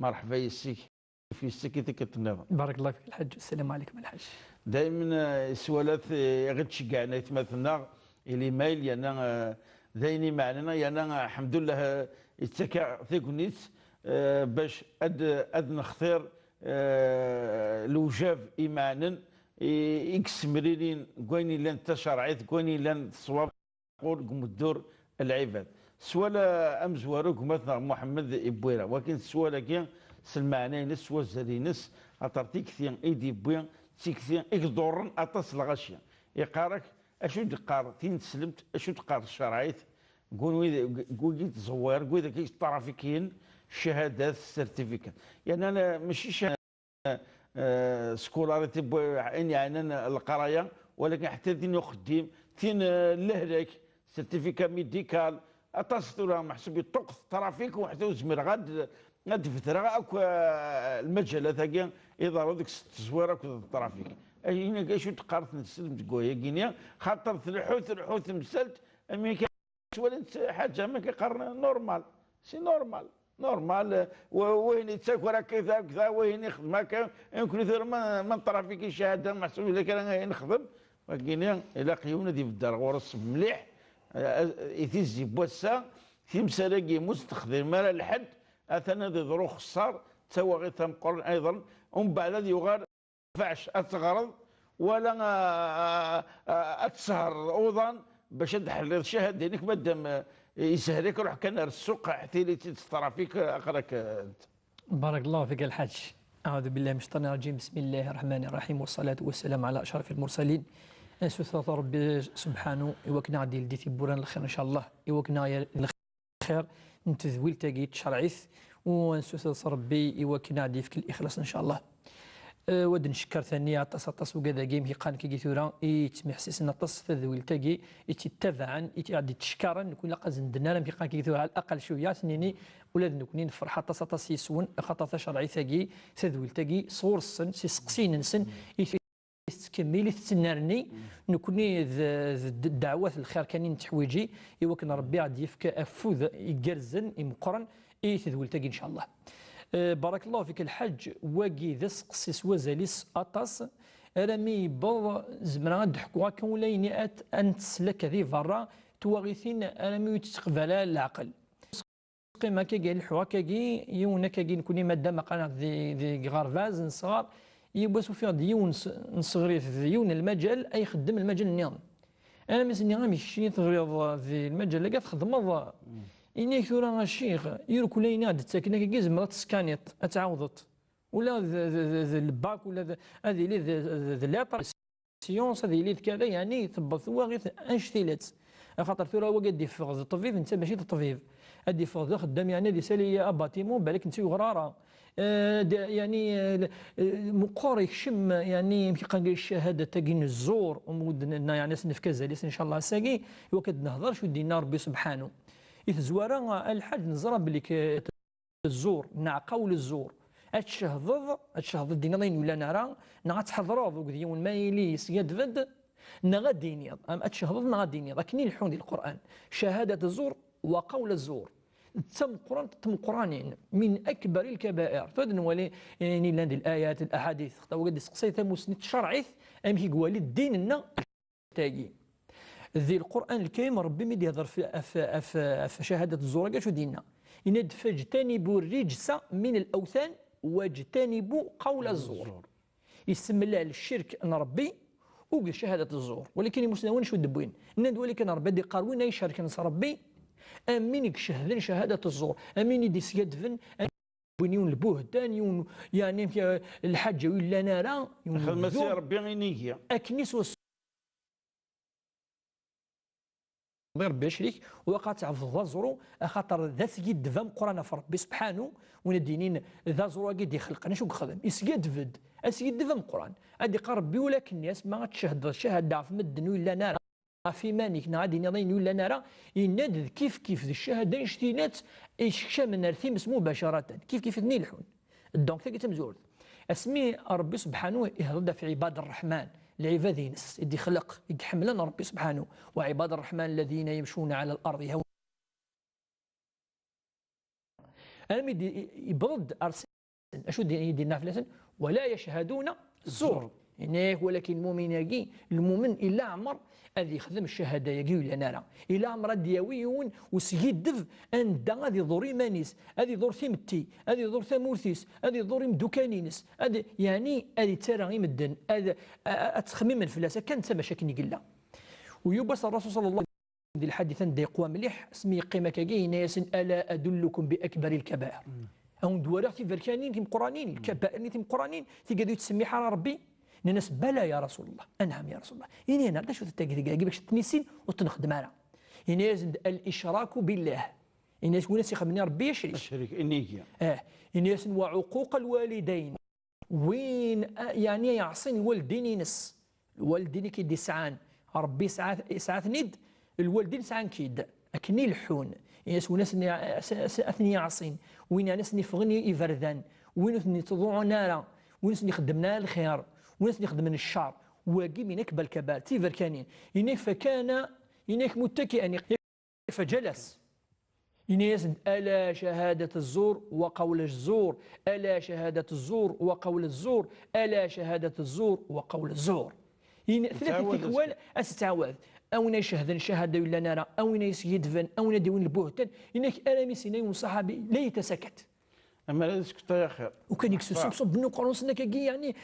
مرحبا يسيك في السكيتك النظام. بارك الله فيك الحاج. السلام عليكم الحاج. دائما سوالات غير تشجعنا يتمثلنا اللي مايل يانا ذيني معنا يانا الحمد لله يتسكى ثيكونيت باش اد نختار لوجاف ايمانا اكس مريرين كويني لان تشرعيت كويني لان صواب قول الدور العباد سوالا امزوارك مثلا محمد ابويرا ولكن سوالا كي سلمعني نس وزرينس اطرتيك ثين ايدي بوين تيكثين اكدورن اطاس الغاشيه يقارك اشو تقار تين سلمت اشو تقار الشرعيت قول تزوير قول ذاك الطرافيكيين الشهادات السيرتيفيكات يعني انا ماشي سكولاريتي يعني انا القرايه ولكن حتى ثين خديم ثين لهلاك سيرتيفيكا ميديكال اتصل محسوب الطقس ترافيك وحتى زمر غاد فتره اكو المجالات هكا يضرب ديك التزويره كو الترافيك هنا كاع شو تقارت نسلم تقويا كينيا خاطر الحوت مسلت امريكا ولات حاجه ما كيقارن نورمال سي نورمال وين تاكل راه كذا كذا وين يخدم يمكن يثير من ترافيك شهاده محسوب الا كان نخدم ولكن الا قيونا دي بالدار غورس مليح يتيزي بوسا في مسالاكي مستخدم مال الحد اثنا ذي ظروف خسار تسوى غير تمقرن ايضا ومن بعد هذه يغار فاش اتغرض ولا اتسهر اوضا باش تحل الشهاده دينك مادام يسهلك روح كان السوق حتى لي تسترافيك اقراك. بارك الله فيك الحاج. اعوذ بالله من الشيطان الرجيم. بسم الله الرحمن الرحيم والصلاه والسلام على اشرف المرسلين. نسوث ربي سبحانه يوكنا عدي لديتي بوران الخير ان شاء الله يوكنا الخير نتذويل تاقيت شرعيث ونسوث ربي يوكنا عدي فيك الاخلاص ان شاء الله. ود نشكر ثاني عطاس وكذا كيم هي قان كي ثورا يتسمح حسيسنا طاس تذويل تاقي يتتبعا يتعدي تشكرا نكون لاقا زندنا لم يقان كي ثورا على الاقل شويه سنيني ولاد نكونين فرحه طاس يسون خاطر شرعي تاقي تذويل تاقي صور السن سقسين نسن تكملي تسنرني نكوني الدعوات الخير كانين تحويجي يوكن ربي عاد يفك افوذ يقرزن يمقرن تذويل تاقي ان شاء الله. بارك الله فيك الحج واقي ذا سقسيس وزاليس اطاس رامي بض زمرا ضحكوا هكا ولا ينيات ان تسلك ذي فرا تواغيثين رامي تتقبل العقل قيمه كي قال الحوا كي يونا كي نكوني مادام قناه ذي غارفاز نصغر يبوسوا فيها ديون نصغري في ديون المجال اي خدم المجال النظام انا مسني غامي شي تغريض في المجال اللي تخدم إني ثورا الشيخ يركو لينا تساكن كي زمرا تسكانيط اتعوضت ولا الباك ولا هذه اللي ذا سيونس هذه اللي كذا يعني ثبت غير انشتيلات خاطر ثورا هو قد يفغ الطبيب انت ماشي الطبيب ادي فغ خدام يعني دي سالي اباتيمون بالك انت غراره يعني مقور يكشم يعني كي قال الشهاده تاكين الزور ومودنا يعني سنف كازاليس ان شاء الله ساقي وكد نهضر شو دينا ربي سبحانه يتزوارا الحاج نزرى بلي الزور نع قول الزور اتشهض دينا لين ولا نرى نغا تحضروا ذيون ما يليس يدفد نغا دينيض ام اتشهض نغا دينيض لكن الحون القران شهاده الزور وقول الزور تم قرانين من اكبر الكبائر فدن ولي يعني لاند الايات الاحاديث وقد سقسيت مسند شرعي ام كي قوالي الدين لنا تاقي ذي القرآن الكريم ربي مدي يهضر في شهادة الزور كاع شو دينا يناد فاجتنبوا الرجس من الأوثان واجتنبوا قول الزور يسمى الله الشرك أن ربي وشهادة الزور ولكن المسلمين شو دبوين ناد ولكن ربي دي قاروين يشارك نص ربي أمين شهدن شهادة الزور أمين يدي سيدفن يون البهتان يون يعني الحاجة ولا نارا خدمة ربي غينيكيا أكنيس غير بشريك وقع تعرف ذا زرو خاطر ذا سيد ذا قرانا في ربي سبحانه وندينين ذا زرو قد يخلقنا شو خدم يسيد فد اسيد ذا قران ادي قربي ولكن الناس ما تشهد الشهاده في مدن ولا نار في مانيك نادي نضين ولا نرى يناد كيف ذي الشهاده يشتينات يشكشم نرثيمس مباشره كيف نيلحون دونك ثقي تمزول اسمي ربي سبحانه يهضر في عباد الرحمن العباد ينس يدي خلق يحملنا ربي سبحانه وعباد الرحمن الذين يمشون على الارض هون. يبرد أشو يدير نافلة ولا يشهدون الزور يعني ولكن المؤمن إلا عمر هذه يخدم الشهادة يجي ولا نرى إلا عمر دياويون وسيدف أن دا هذه ضوري مانيس هذه ضور ثمتي هذه ضور ثمورثيس هذه ضور مدوكانينس هذه يعني هذه ترى مدن هذا أتخمم من فلاسة كانت مشاكل يقلا ويبصر الرسول صلى الله عليه وسلم الحديث عند يقوى مليح اسمي قيمة كاين ناس ألا أدلكم بأكبر الكبائر أو دوارا في فركانين تيم قرانين الكبائر تيم قرانين تيقدروا تسمي حرا ربي الناس بلى يا رسول الله نعم يا رسول الله يعني انا علاش تتاكد باش تنسين وتنخدم على يعني لازم الاشراك بالله الناس وناس يخمني ربي يشرك النية الناس وعقوق الوالدين وين يعني يعصين الوالدين ينس الوالدين كيدي سعان ربي ساعات ند الوالدين سعان كيد اكني لحون ياس وناس اثني يعصين وين ناس نفغني يفردان وين تضوع نارا وين خدمنا الخير وناس يخدم من الشعر واقي من اكبر الكبائر تيفر كانين ينك فكان ينك متكئا فجلس ينزل الا شهاده الزور وقول الزور الا شهاده الزور وقول الزور الا شهاده الزور وقول الزور ثلاثه احوال استعوذ او يشهد شهاده ولا نرى او يسيدفن او يدون البهتان ينك ارامي سنين وصحابي لا يتسكت اما لا تسكت يا خير وكان يكسب صب بنو قرنصنا يعني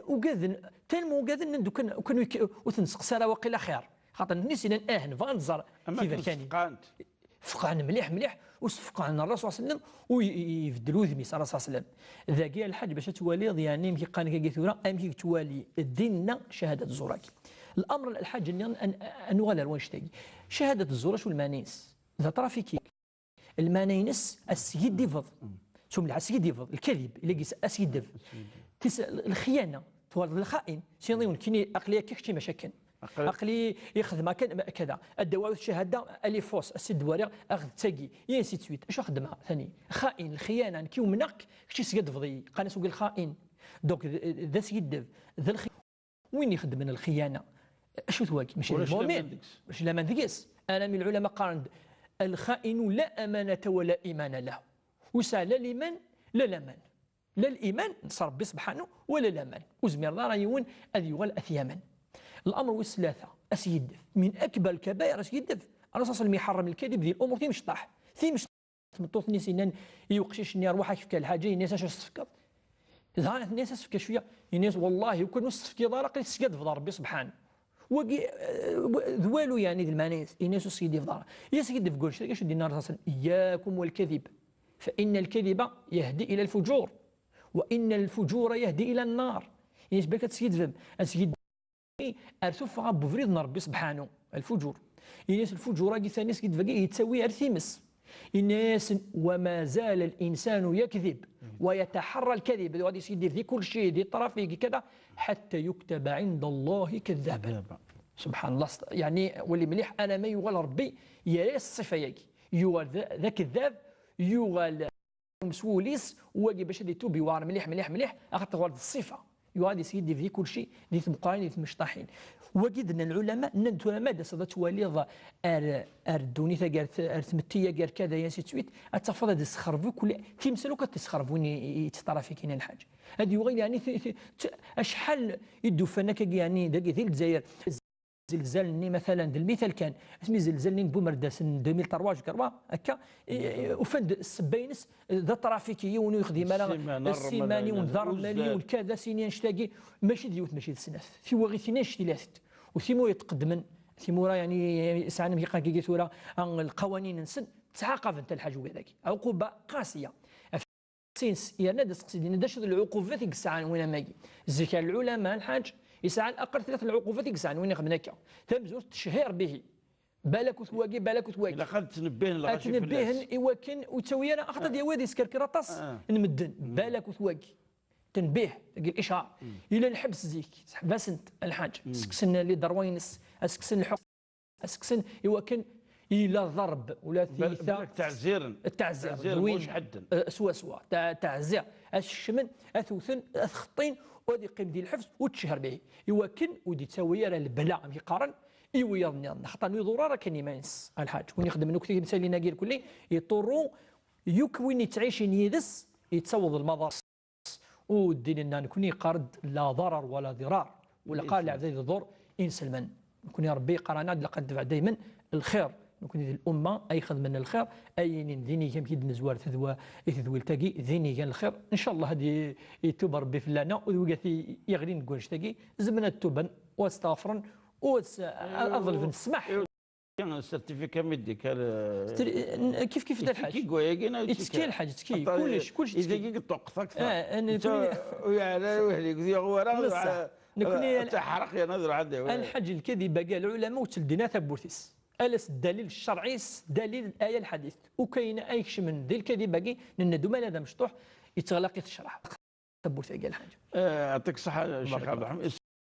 وقاذن تلمو قاذن ندو كانوا وتنسقسا واقيلا خير خاطر نسينا اهن فانزر كيف كان فقعنا مليح وصفقعنا الرسول صلى الله عليه وسلم ويبدلوا ذمي صلى الله عليه وسلم ذاكي الحج باش توالي يعني يمكن قال كي ثوره يمكن توالي ديننا شهاده الزوراك الامر الحاج ان نغالر واش تاقي شهاده الزور شو المانيس ذا ترافيكي المانينس السيد ديفض ثم السيد ديفض الكذب اللي السيد ديفض الخيانه توارد الخائن سينيون كيني اقليه كيكشي مشاكل عقلي يخدم كذا الدواء الشهاده اللي فوس السد وريغ اخذ تاقي يا سي سويت اش خدمها ثاني خائن الخيانه كيو منك كشي سيد فضي قال سوق الخائن دونك ذا سيد ذا وين يخدم من الخيانه اش تواكي ماشي المؤمن واش لا مندقس انا من العلماء قارن الخائن لا امانه ولا ايمان له وسا لا الايمان لا الامان لا الايمان نصر ربي سبحانه ولا الامان وزمير الله راه يون هذه يغال اثياما الامر والثلاثه اسيد من اكبر الكبائر اسيد الرسول صلى الله عليه وسلم يحرم الكذب ذي الامور في مشطح في مشطح تمطوط نيسان يوقشش ني روحك في الحاجه الناس اش تفكر ظهر الناس تفكر شويه الناس والله وكان نصف كي ضرق يسجد في ربي سبحانه ذوالو يعني ذي المناس الناس سيدي في دار يا سيدي في قولش اش دينا الرسول اياكم والكذب فان الكذب يهدي الى الفجور وان الفجور يهدي الى النار يعني بالك تسيد فهم اسيد ارثف غاب فريض ربي سبحانه الفجور الناس الفجور كي ثاني سيد فقي يتسوي ارثيمس الناس وما زال الانسان يكذب ويتحرى الكذب غادي يسيدي في كل شيء دي طرفي كذا حتى يكتب عند الله كذابا سبحان الله يعني واللي مليح انا ما يغال ربي يا الصفه ياكي يغال ذا كذاب يغال مسوليس واجي باش يتوب يوار مليح اخذت غالد الصفه يغادي سيدي في كل شيء دي مقارنين في مشطحين وجدنا العلماء ندوا ماذا صدت وليض اردوني ثقارت ارثمتيه قال كذا يا سي تويت اتفضل تسخرفوا كل تيمسلو كتسخرفوا يتطرفي كاين الحاج هذه يغير يعني اشحال يدو فنك يعني ذاك ذي الجزائر زلزلني مثلا المثال كان اسمي زلزلني بومرداس 2003 كروا هكا وفند السباينس ذا ترافيكي ويخدم السيماني ونضر مالي وكذا سينين شتاقي ماشي ديوت ماشي السناف في وغي ثنين شتيلات وثيمو يتقدمن ثيمو يعني ساعه ميقا كي ثورة القوانين نسن تعاقب انت الحاج هذاك عقوبه قاسيه سينس يا نادى تقصدين داش العقوبات ديك الساعه وين ماكي الزكاه العلماء الحاج يسعى الاقل ثلاث العقوبات يسعى وين خدمناك تمزور تشهير به بالك وتواقي الا خلت تنبهن لغاشي تنبهن ايواكن وتسوي انا اخطا ديال وادي سكركراطاس نمدن بالك وتواقي تنبيه الاشهار الى الحبس زيك حبس انت الحاج سكسن اللي دروينس اسكسن الحق اسكسن ايواكن الى ضرب ولا ثيثا التعزير واش حدا سوا تعزير الشمن اثوثن اثخطين ودي قيم ديال الحبس وتشهر به يوكن ودي تسوي راه البلاء في قرن يويضني خاطر ضرورة كان ماينس الحاج ونخدم نكتي مثال لنا كاين كلي يضطروا يكوين تعيشين يدس يتصوض المدارس ودين لنا نكوني قرد لا ضرر ولا ضرار ولا قال لعبد الضر إن سلمان نكون يا ربي قرانا لقد دفع دائما الخير نكون الأمة أي خدمنا الخير أي ديني كم كيد نزوار تذوي التاقي ديني كان الخير إن شاء الله هذه يتوب ربي في لنا ويقاثي يغري نقول تاقي زمنا التوبا واستغفرا أظل في السماح السيرتيفيكا ميديكال كيف دا الحاج يتسكي الحاج تسكي كلش اذا كي طقت اكثر ويا وهلي نكوني تحرق يا نظر عندي الحج الكذب قال العلماء وتلدينا ثبوتيس ألس الدليل الشرعي دليل الآية الحديث وكاين أيكش من ذي الكذب باقي لندو ما هذا مشطوح يتغلق يتشرح ثبوت قال الحاج يعطيك الصحة الشيخ عبد الرحمن.